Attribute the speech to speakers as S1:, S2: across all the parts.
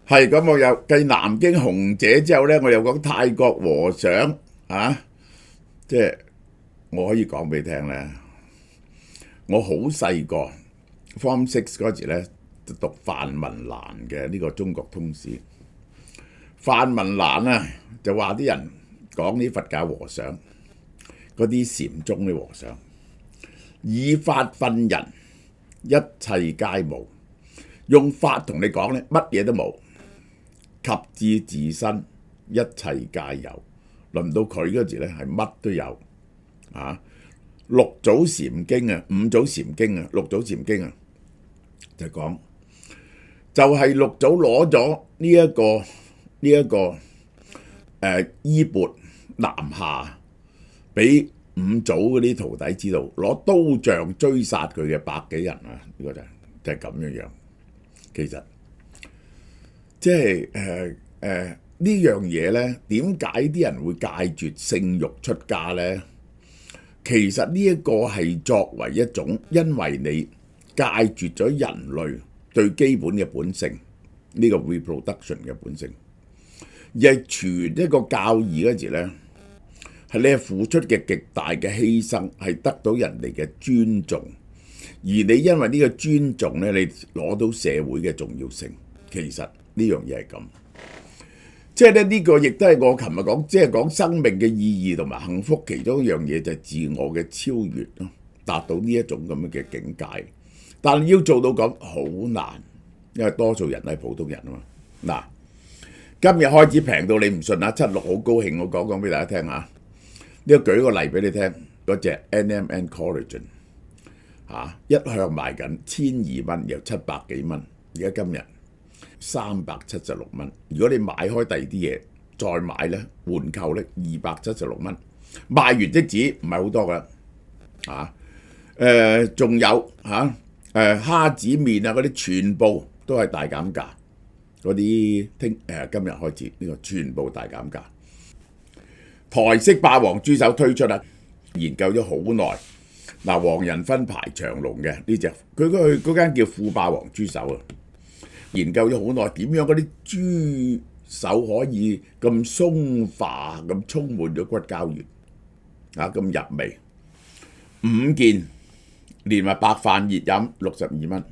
S1: 係咁，我又繼南京紅姐之後呢，我又講泰國和尚啊，即係我可以講俾你聽咧，我好細個 Form 6嗰時咧讀范文瀾嘅呢個中國通史，范文瀾啊就話啲人講啲佛教和尚，嗰啲禪宗啲和尚，以法訓人，一切皆無，用法同你講咧，乜嘢都冇。及至自身，一切皆有。輪到佢嗰時咧，係乜都有啊！六祖禪經啊，五祖禪經啊，六祖禪經啊，就講就係六祖攞咗呢一個衣缽南下，俾五祖嗰啲徒弟知道，攞刀杖追殺佢嘅百幾人啊！呢個就係咁樣樣，其實。即係呢樣嘢呢，點解啲人會戒絕性慾出家呢？其實呢一個係作為一種，因為你戒絕咗人類最基本嘅本性，呢個 reproduction 嘅本性，而係傳一個教義嗰時呢，係你係付出嘅極大嘅犧牲，係得到人哋嘅尊重，而你因為呢個尊重呢，你攞到社會嘅重要性，其實。呢樣嘢係咁，即係咧呢個亦都係我琴日講，即係講生命嘅意義同埋幸福其中一樣嘢就係自我嘅超越咯，達到呢一種咁樣嘅境界。但係要做到咁好難，因為多數人係普通人啊嘛。嗱，今日開始平到你唔信啊！76好高興，我講俾大家聽嚇。呢個舉個例俾你聽，嗰隻 NMN Collagen 一向賣緊1200蚊，由700幾蚊，而家今日376蚊。如果你買開第二啲嘢，再買咧換購咧276蚊，賣完即止，唔係好多噶。仲有蝦子麵啊嗰啲，全部都係大減價。嗰啲今日開始呢個全部大減價。台式霸王豬手推出啦，研究咗好耐。嗱，黃仁勳排長龍嘅呢隻，佢嗰間叫富霸王豬手啊。研究咗好耐，點樣嗰啲豬手可以咁鬆化、咁充滿咗骨膠原咁入味。5件連埋白飯熱飲62蚊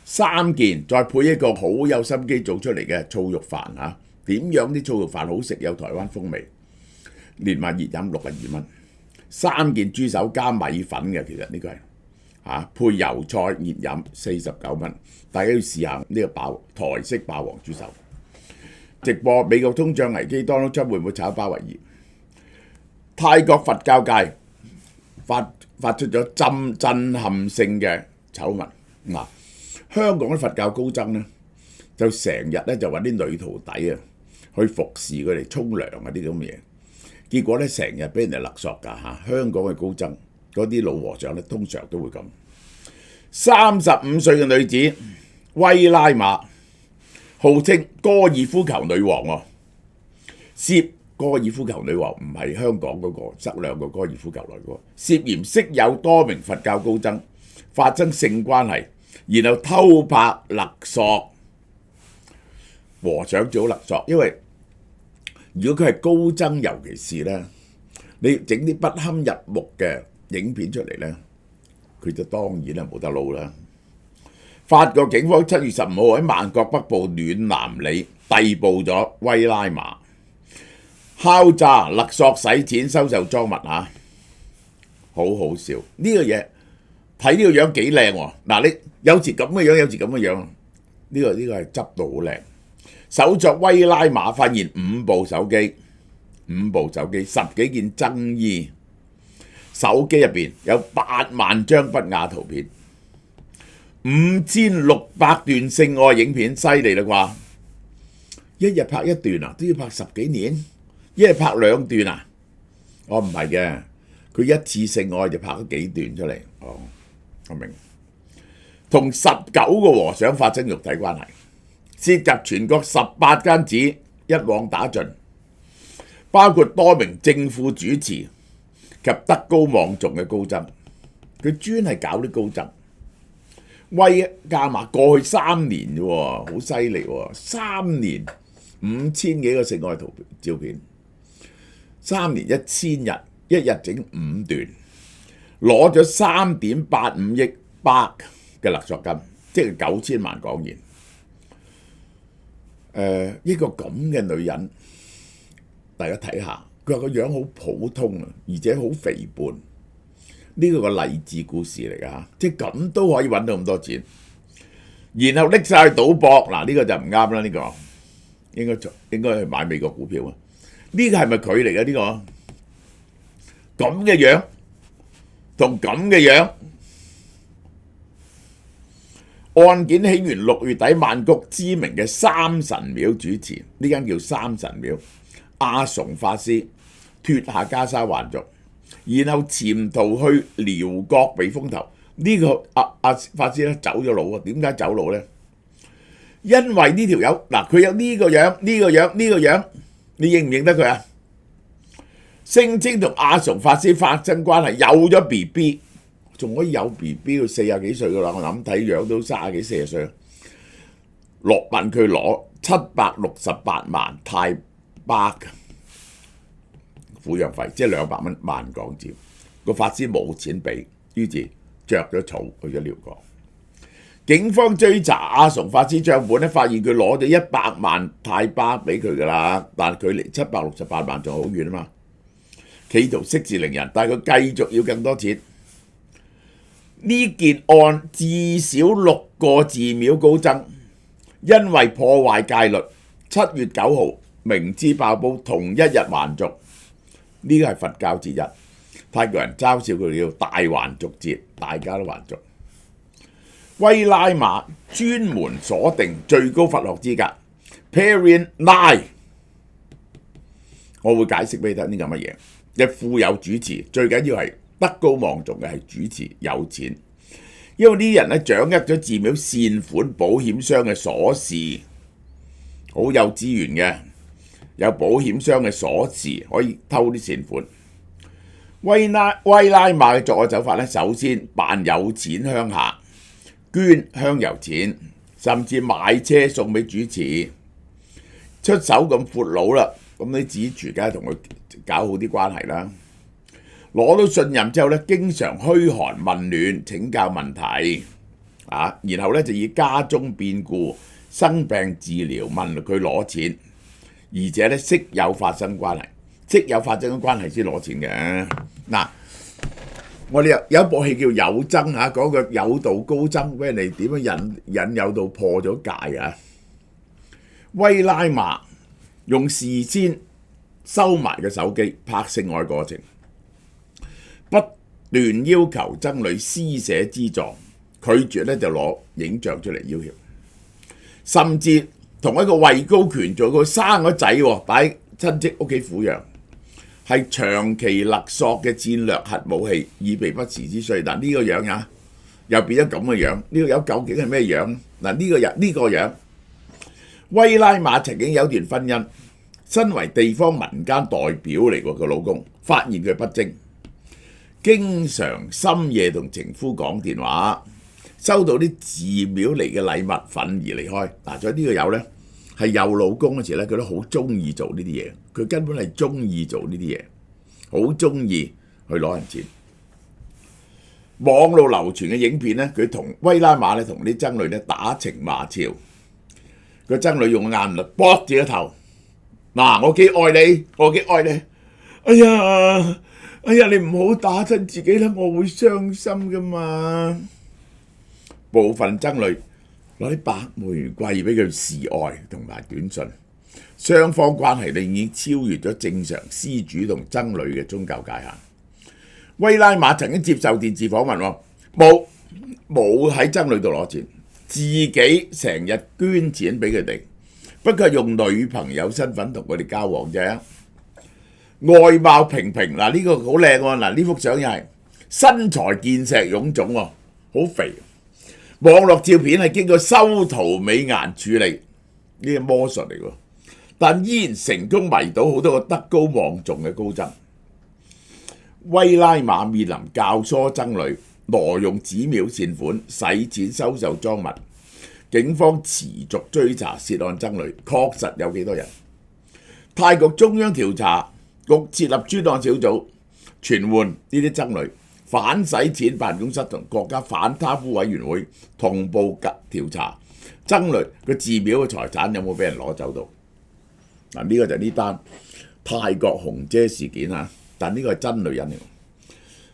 S1: ，3件再配一個好有心機做出嚟嘅醋肉飯點樣啲醋肉飯好食，有台灣風味，連埋熱飲62蚊。3件豬手加米粉嘅，其實呢個係。配油菜熱飲49蚊，大家要試下呢個台式霸王豬手。直播美國通脹危機，Donald Trump會唔會炒鮑威爾？泰國佛教界發出咗震撼性嘅醜聞。香港啲佛教高僧呢，就成日咧就揾啲女徒弟去服侍佢哋沖涼啲咁嘅嘢，結果咧成日俾人哋勒索㗎香港嘅高僧。嗰啲老和尚咧，通常都會咁。35歲嘅女子威拉瑪，號稱高爾夫球女王喎。涉高爾夫球女王唔係香港嗰個，得兩個高爾夫球來嘅，涉嫌識有多名佛教高僧發生性關係，然後偷拍勒索和尚，最好勒索，因為如果佢係高僧，尤其是咧，你整啲不堪入目嘅影片出嚟呢，佢就當然係冇得撈啦。法國警方7月15號喺曼國北部暖南里逮捕咗威拉瑪，敲詐勒索洗錢收受贓物好好笑。呢個嘢睇呢個樣幾靚喎。嗱，你有時咁嘅樣，有時咁嘅樣，呢個係執到好靚。搜索威拉瑪發現5部手機，10幾件僧衣。手機入邊有8萬張不雅圖片，5600段性愛影片，犀利啦啩！一日拍一段都要拍10幾年，一日拍2段唔係嘅，佢一次性愛就拍咗幾段出嚟。我明。同19個和尚發生肉體關係，涉及全國18間寺，一網打盡，包括多名政府主持及德高望重嘅高僧，佢專係搞啲高僧。威加馬過去3年啫喎，好犀利喎！3年5000幾個性愛照片，3年1000日，一日整5段，攞咗3.85億巴嘅勒索金，即係9000萬港元。一個咁嘅女人，大家睇下，佢話個樣好普通啊，而且好肥胖。呢個個勵志故事嚟㗎，即係咁都可以揾到咁多錢，然後拎晒去賭博。嗱，呢個就唔啱啦，呢個應該去買美國股票啊。呢個係咪佢嚟嘅？呢個咁嘅樣同咁嘅樣，案件起源6月底，曼谷知名嘅三神廟主持，呢間叫三神廟，阿崇法師脫下袈裟還俗，然後潛逃去寮國避風頭。呢、這個阿法師咧走咗佬啊！點解走佬咧？因為呢條友嗱，佢有呢個樣、呢個樣、呢個樣，你認唔認得佢啊？聲稱同阿崇法師發生關係，有咗 BB， 仲可以有 BB 到40幾歲噶啦。我諗睇樣都30幾40歲。問佢攞768萬泰巴撫養費，即係200萬港紙。個法師冇錢俾，於是着咗草去咗寮國。警方追查阿崇法師帳本咧，發現佢攞咗100萬泰巴俾佢噶啦，但係佢離768萬仲好遠啊嘛。企圖息事寧人，但係佢繼續要更多錢。呢件案至少6個寺廟高僧因為破壞戒律，7月9號明知爆煲，同一日還俗。呢個係佛教節日，泰國人嘲笑佢叫大還俗節，大家都還俗。威拉馬專門鎖定最高佛學資格 Perian 9， 我會解釋俾你聽呢個乜嘢。一富有主持，最緊要係德高望重嘅係主持有錢，因為呢啲人咧掌握咗寺廟善款保險箱嘅鎖匙，好有資源嘅，有保險箱嘅鎖匙可以偷啲善款。威拉馬嘅作案手法咧，首先扮有錢鄉下，捐香油錢，甚至買車送俾主持，出手咁闊佬啦。咁啲寺廚梗係同佢搞好啲關係啦。攞到信任之後咧，經常噓寒問暖，請教問題然後咧就以家中變故、生病治療問佢攞錢，而且咧識有發生關係，識有發生關係先攞錢嘅。嗱，我哋有一部戲叫《有僧》講個有道高僧俾人哋點樣引誘到破咗戒啊！威拉馬用事先收埋嘅手機拍性愛過程，不斷要求僧侶施捨資助，拒絕咧就攞影像出嚟要挾，甚至同一個位高權重佢生咗仔擺喺親戚屋企撫養，係長期勒索嘅戰略核武器，以備不時之需。嗱，呢個樣啊，又變咗咁嘅樣，呢個樣究竟係咩樣？嗱，呢個樣，威拉馬曾經有段婚姻。身為地方民間代表嚟過，個老公發現佢不貞，經常深夜同情夫講電話，收到啲寺廟嚟嘅禮物，憤而離開。嗱，所以呢個友呢，係有老公嗰時咧，佢都好中意做呢啲嘢，佢根本係中意做呢啲嘢，好中意去攞人錢。網路流傳嘅影片呢，佢同威拉馬咧同啲僧侶咧打情罵俏，個僧侶用硬力搏住個頭。嗱，我幾愛你，我幾愛你。哎呀，你唔好打親自己啦，我會傷心噶嘛。部分僧侶攞啲白玫瑰俾佢示愛同埋短信，雙方關係已經超越咗正常施主同僧侶嘅宗教界限。威拉馬曾經接受電視訪問，冇喺僧侶度攞錢，自己成日捐錢俾佢哋。不過係用女朋友身份同佢哋交往啫。外貌平平，嗱，呢個好靚喎，嗱，呢幅相又係身材健碩臃腫喎，好肥。網絡照片係經過修圖美顏處理，呢個魔術嚟喎，但依然成功迷倒好多個德高望重嘅高僧。威拉馬面臨教唆僧侶挪用寺廟善款，洗錢收受贓物。警方持續追查涉案僧侶，確實有幾多人。泰國中央調查局設立專案小組，傳喚呢啲僧侶。反洗錢辦公室同國家反貪污委員會同步調查僧侶個寺廟嘅財產有冇俾人攞走到。嗱，呢個就係呢單泰國紅姐事件啊！但呢個係真女人嚟。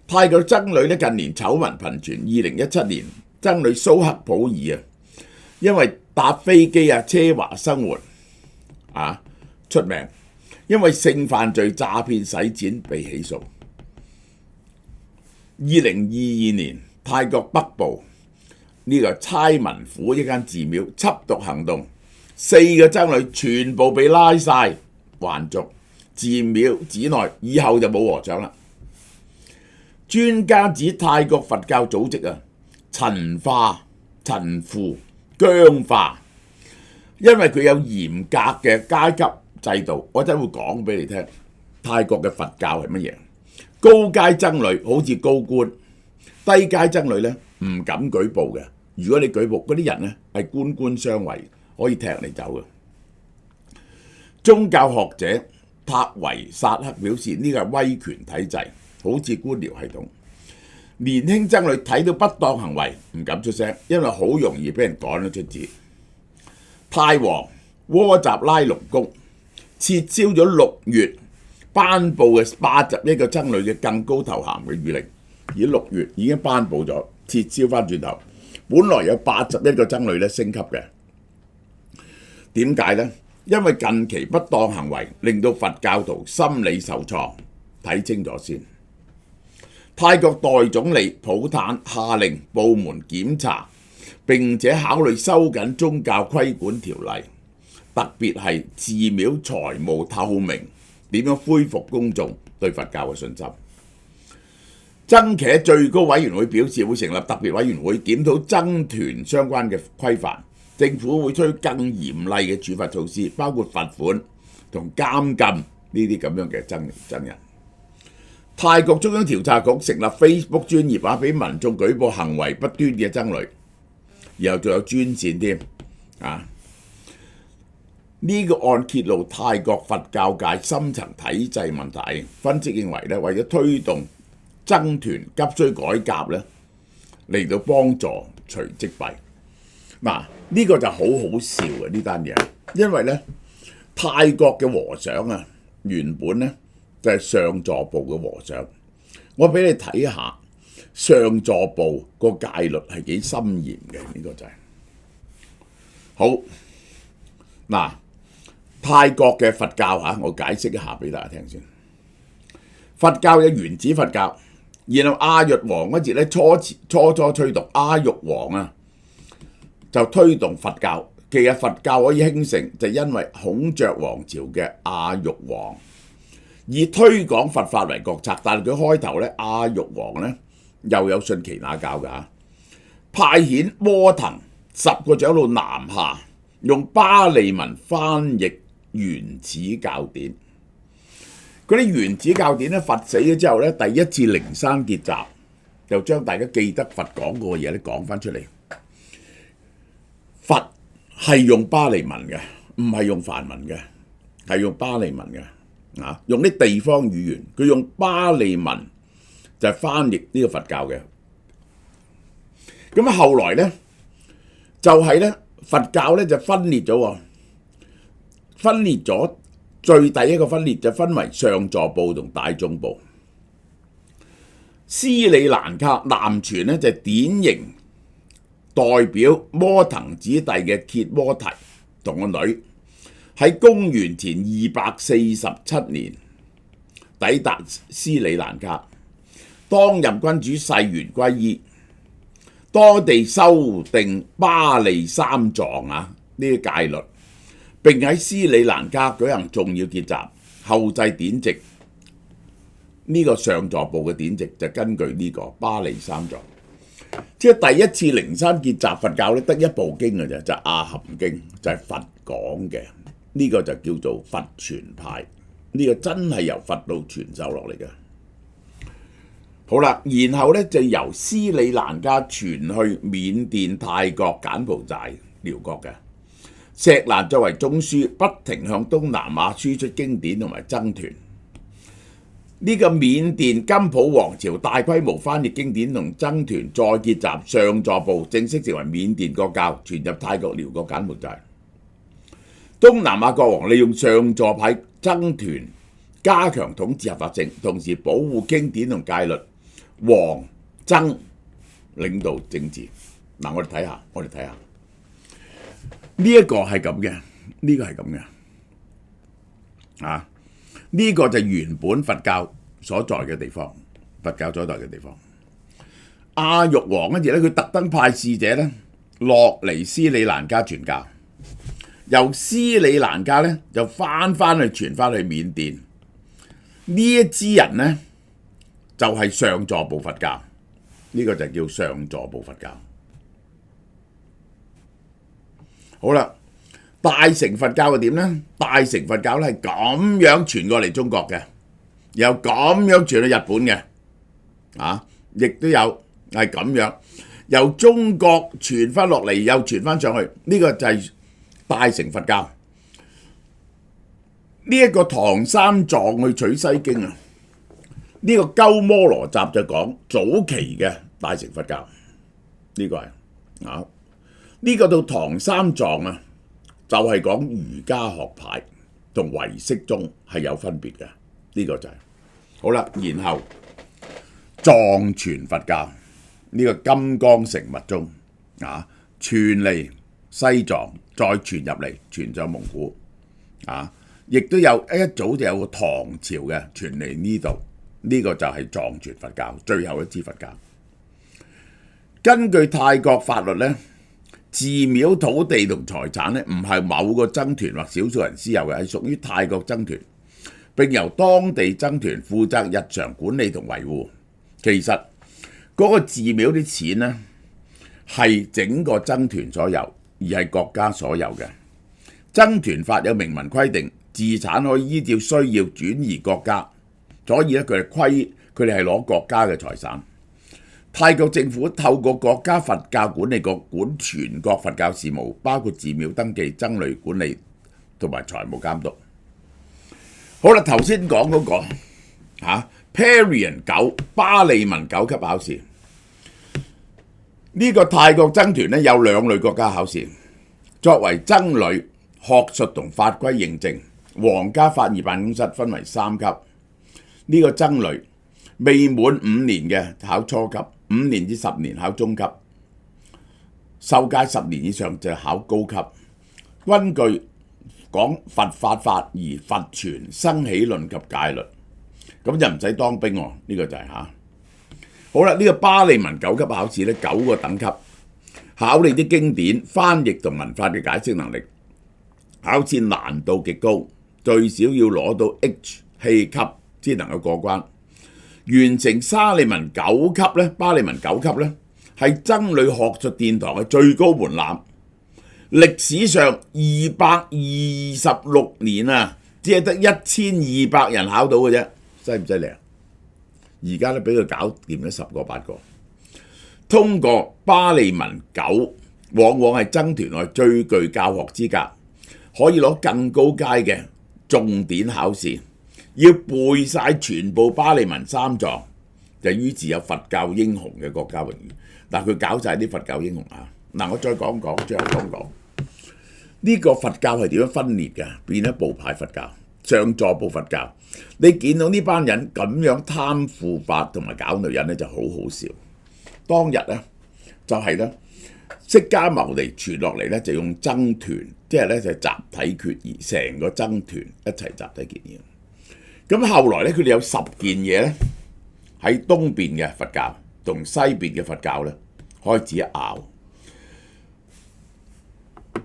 S1: 泰國僧侶咧近年醜聞頻傳。2017年，僧侶蘇克普爾啊，因為搭飛機奢華生活出名，因為性犯罪詐騙洗錢被起訴。2022年，泰國北部呢個猜文府一間寺廟緝毒行動，4個僧侶全部被拉晒還俗，寺廟寺內以後就冇和尚啦。專家指泰國佛教組織陳腐僵化，因為佢有嚴格嘅階級制度。我真會講俾你聽，泰國嘅佛教係乜嘢？高階僧侶好似高官，低階僧侶咧唔敢舉報嘅。如果你舉報，嗰啲人咧係官官相衛，可以踢你走嘅。宗教學者塔維薩克表示，呢個係威權體制，好似官僚系統。年輕僧侶睇到不當行為唔敢出聲，因為好容易俾人趕咗出寺。泰王窩集拉隆功撤銷咗6月頒布嘅81個僧侶嘅更高頭銜嘅諭令，而6月已經頒布咗，撤銷翻轉頭。本來有81個僧侶咧升級嘅，點解呢？因為近期不當行為令到佛教徒心理受創。睇清楚先。泰國代總理普坦下令部門檢查，並且考慮收緊宗教規管條例，特別係寺廟財務透明，點樣恢復公眾對佛教嘅信心。僧伽最高委員會表示會成立特別委員會檢討僧團相關嘅規範，政府會推更嚴厲嘅處罰措施，包括罰款同監禁呢啲咁樣嘅僧人。泰國中央調查局成立 Facebook 專頁俾民眾舉報行為不端嘅僧侶，然後仲有專線添呢個案揭露泰國佛教界深層體制問題。分析認為咧，為咗推動僧團急需改革咧，嚟到幫助除積弊。呢個就好好笑嘅呢單嘢，因為咧泰國嘅和尚原本咧就係上座部嘅和尚。我俾你睇下上座部個戒律係幾森嚴嘅，呢個就係好。泰國嘅佛教我解釋一下俾大家聽先。佛教有原始佛教，然後阿育王嗰節咧初推動，阿育王就推動佛教。其實佛教可以興盛，就因為孔雀王朝嘅阿育王以推廣佛法為國策，但係佢開頭咧阿育王咧又有信耆那教㗎，派遣摩騰10個長老南下，用巴利文翻譯原始教典。嗰啲原始教典咧，佛死咗之後咧，第一次靈山結集，就將大家記得佛講過嘅嘢咧講翻出嚟。佛係用巴利文嘅，唔係用梵文嘅，係用巴利文嘅。用啲地方語言，佢用巴利文就係翻譯呢個佛教嘅。咁後來咧就係咧佛教咧就分裂咗，最第一個分裂就分為上座部同大眾部。斯里蘭卡南傳咧就係典型代表摩騰子弟嘅羯摩提同個女，喺公元前247年抵達斯里蘭卡，當任君主誓言歸依，當地修訂巴利三藏呢啲戒律，並喺斯里蘭卡舉行重要結集。後世典籍呢個上座部嘅典籍就根據呢個巴利三藏。即係第一次靈山結集佛教咧，得一部經嘅啫，就係阿含經，就係佛講嘅。呢個就叫做佛傳派，呢個真係由佛道傳授落嚟嘅。好啦，然後咧就由斯里蘭卡傳去緬甸、泰國、柬埔寨、寮國嘅。錫蘭作為中樞，不停向東南亞輸出經典同埋僧團。呢個緬甸金普王朝大規模翻譯經典同僧團，再結集上座部，正式成為緬甸國教，傳入泰國、寮國、柬埔寨。東南亞國王利用上座派僧團加強統治合法性，同時保護經典同戒律。王僧領導政治。嗱，我哋睇下，呢一個係咁嘅，呢個係咁嘅，呢個就原本佛教所在嘅地方，阿育王跟住咧，佢特登派使者咧落嚟斯里蘭卡傳教，由斯里蘭卡咧就翻去傳翻去緬甸。呢一支人咧就係上座部佛教，呢個就叫上座部佛教。好啦，大乘佛教係點呢？大乘佛教咧係咁樣傳過嚟中國嘅，又咁樣傳去日本嘅，亦都有係咁樣由中國傳翻落嚟，又傳翻上去。呢個就係大乘佛教。呢一個唐三藏去取西經啊，呢個鳩摩羅集就講早期嘅大乘佛教，呢個係呢個到唐三藏啊，就係講儒家學派同唯識宗係有分別嘅，呢個就係好啦。然後藏傳佛教呢個金剛乘密宗傳嚟西藏，再傳入嚟，傳咗蒙古亦都有一早就有個唐朝嘅傳嚟呢度，呢個就係藏傳佛教最後一支佛教。根據泰國法律呢，寺廟土地同財產呢，唔係某個僧團或少數人私有嘅，係屬於泰國僧團，並由當地僧團負責日常管理同維護。其實嗰個寺廟啲錢呢，係整個僧團所有，而係國家所有嘅。僧團法有明文規定，資產可以依照需要轉移國家，所以咧佢哋係攞國家嘅財產。泰國政府透過國家佛教管理局管全國佛教事務，包括寺廟登記、僧侶管理同埋財務監督。好啦，頭先講嗰個Parian 9巴利文9級考試，呢個泰國僧團咧有2類國家考試，作為僧侶學術同法規認證。皇家法義辦公室分為3級，呢個僧侶未滿5年嘅考初級，5年至10年考中級，受戒10年以上就考高級。根據講佛法而佛傳生起論及戒律，咁就唔使當兵喎。呢個就係好啦。呢個巴利文9級考試咧9個等級，考你啲經典翻譯同文法嘅解釋能力，考試難度極高。最少要攞到 H 希級先能夠過關。完成沙利文9級咧，巴利文9級咧係僧侶學術殿堂嘅最高門檻。歷史上226年啊，只係得1200人考到嘅啫，犀唔犀利啊？而家咧俾佢搞掂咗10個8個。通過巴利文9，往往係僧團內最具教學資格，可以攞更高階嘅重點考試，要背晒全部巴利文3藏，就於是有佛教英雄嘅國家榮譽。嗱，佢搞晒啲佛教英雄嗱，我再講講，最後講呢個佛教係點樣分裂嘅，變咗部派佛教、上座部佛教。你見到呢班人咁樣貪腐法同埋搞女人咧，就好好笑。當日咧就係咧釋迦牟尼傳落嚟咧，就用僧團，即係咧就集體決議，成個僧團一齊集體決議。咁後來咧，佢哋有10件嘢咧，喺東邊嘅佛教同西邊嘅佛教咧開始拗。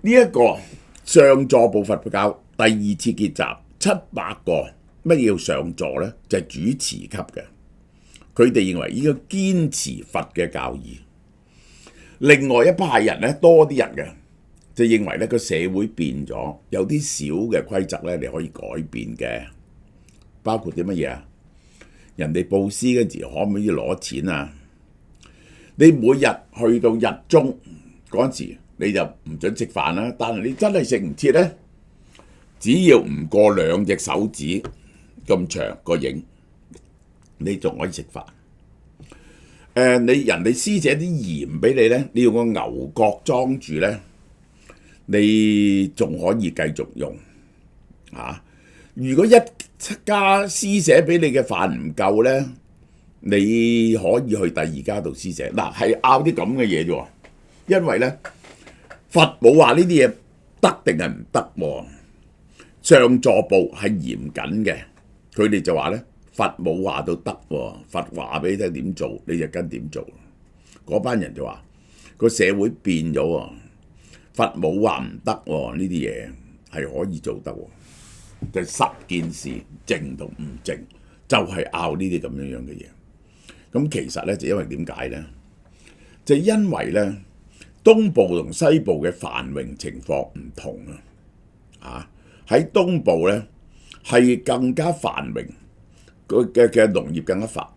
S1: 呢一個上座部佛教第2次結集700個，乜叫上座咧？就係主持級嘅，佢哋認為應該堅持佛嘅教義。另外一派人咧，多啲人嘅就認為咧，個社會變咗，有啲小嘅規則咧，你可以改變嘅，包括啲乜嘢啊？人哋佈施嗰時可唔可以攞錢啊？你每日去到日中嗰陣時，你就唔准食飯啦。但係你真係食唔切咧，只要唔過2隻手指咁長個影，你仲可以食飯。你人哋施捨啲鹽俾你咧，你用個牛角裝住咧，你仲可以繼續用啊。如果一家施捨俾你嘅飯唔夠咧，你可以去第二家度施捨。嗱，係拗啲咁嘅嘢啫喎。因為咧，佛冇話呢啲嘢得定係唔得喎。上座部係嚴謹嘅，佢哋就話咧，佛冇話到得喎，佛話俾你聽點做，你就跟點做。嗰班人就話個社會變咗喎，佛冇話唔得喎，呢啲嘢係可以做得喎。就10件事正同唔正，就係拗呢啲咁樣嘅嘢。咁其實咧就因為點解咧？就因為咧東部同西部嘅繁榮情況唔同啊！喺東部咧係更加繁榮，佢嘅農業更加發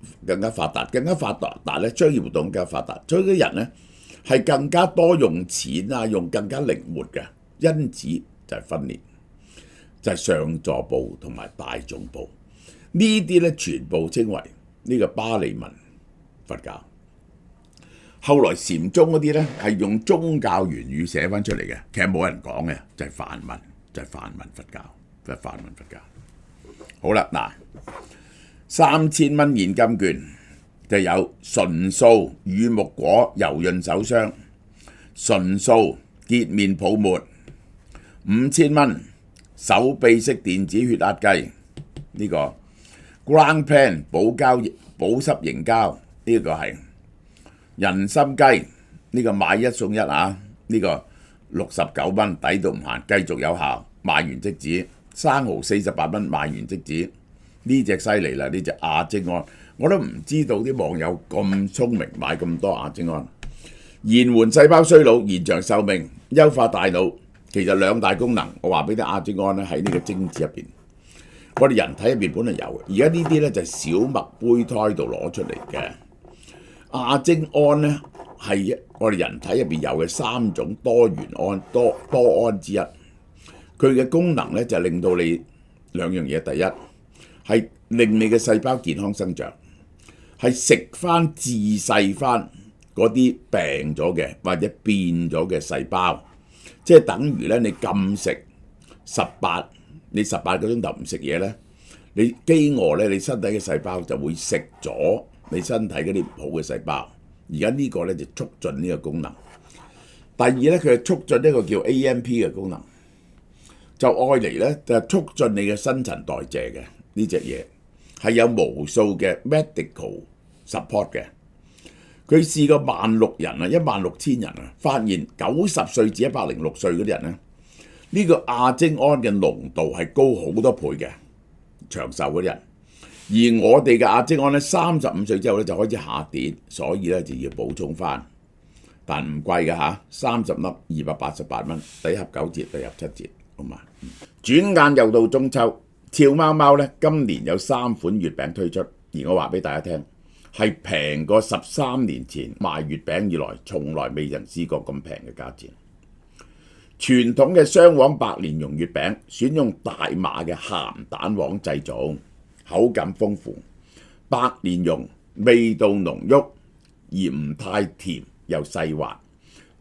S1: 達，更加發達咧，商業活動更加發達，所以啲人咧係更加多用錢啊，用更加靈活嘅，因此就係分裂。就係上座部同埋大眾部，呢啲咧全部稱為呢個巴利文佛教。後來禪宗嗰啲咧係用宗教原語寫翻出嚟嘅，其實冇人講嘅，就係梵文，就係梵文佛教，就係梵文佛教。好啦，嗱，3000蚊現金券就有純素乳木果柔潤手霜，純素潔面泡沫，5000蚊。手臂式電子血壓計呢個 Ground Plan 保濕凝膠呢個係人參雞呢個買1送1啊，呢個69蚊抵到唔限，繼續有效，賣完即止。生蠔48蚊賣完即止，呢隻犀利啦，呢隻亞精胺，我都唔知道啲網友咁聰明買咁多亞精胺，延緩細胞衰老，延長壽命，優化大腦。其實2大功能，我話俾你亞精胺咧喺呢個精子入邊，我哋人體入邊本嚟有嘅。而家呢啲咧就係小麥胚胎度攞出嚟嘅。亞精胺咧係我哋人體入邊有嘅3種多元胺多胺之一。佢嘅功能咧就係令到你2樣嘢，第一係令你嘅細胞健康生長，係食翻自細翻嗰啲病咗嘅或者變咗嘅細胞。即係等於咧，你禁食你18個鐘頭唔食嘢咧，你飢餓咧，你身體嘅細胞就會食咗你身體嗰啲唔好嘅細胞。而家呢個咧就促進呢個功能。第二咧，佢係促進一個叫 AMP 嘅功能，就愛嚟咧就促進你嘅新陳代謝嘅呢隻嘢，係有無數嘅 medical support 嘅。佢試過16000人啊，16000人啊，發現90歲至106歲嗰啲人咧，呢個亞精胺嘅濃度係高好多倍嘅，長壽嗰啲人。而我哋嘅亞精胺咧，35歲之後咧就開始下跌，所以咧就要補充翻，但唔貴嘅嚇，30粒288蚊，抵合9折，抵合7折，好嘛？轉眼又到中秋，俏貓貓咧今年有3款月餅推出，而我話俾大家聽。係平過13年前賣月餅以來，從來未曾試過咁平嘅價錢。傳統嘅雙黃白蓮蓉月餅，選用大馬嘅鹹蛋黃製造，口感豐富，白蓮蓉味道濃郁，而唔太甜又細滑。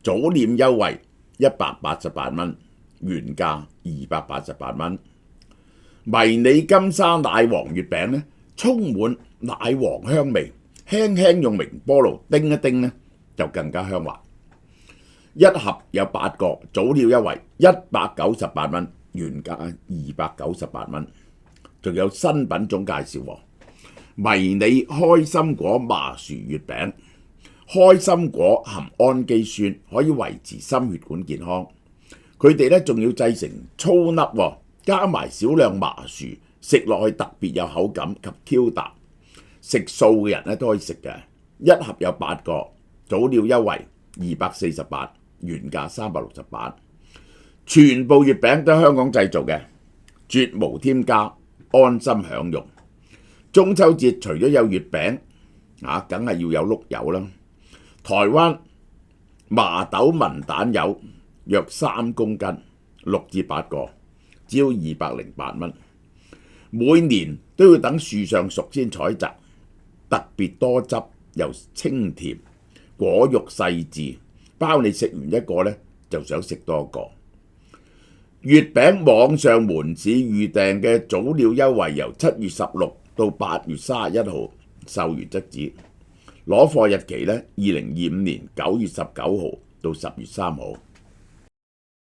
S1: 早鳥優惠188蚊，原價288蚊。迷你金沙奶黃月餅呢，充滿奶黃香味。輕輕用微波爐叮一叮咧，就更加香滑。一盒有8個，早鳥優惠198蚊，原價298蚊。仲有新品種介紹喎，迷你開心果麻薯月餅。開心果含氨基酸，可以維持心血管健康。佢哋咧仲要製成粗粒喎，加埋少量麻薯，食落去特別有口感及 Q 彈。食素嘅人咧都可以食嘅，一盒有8個，早鳥優惠248，原價368。全部月餅都係香港製造嘅，絕無添加，安心享用。中秋節除咗有月餅梗係要有碌柚啦。台灣麻豆文旦柚約3公斤，6至8個，只要208蚊。每年都要等樹上熟先採摘，特別多汁又清甜，果肉細緻，包你食完一個呢，就想食多個。月餅網上門市預訂嘅早鳥優惠由7月16到8月31號售完即止，攞貨日期呢，2025年9月19號到10月3號。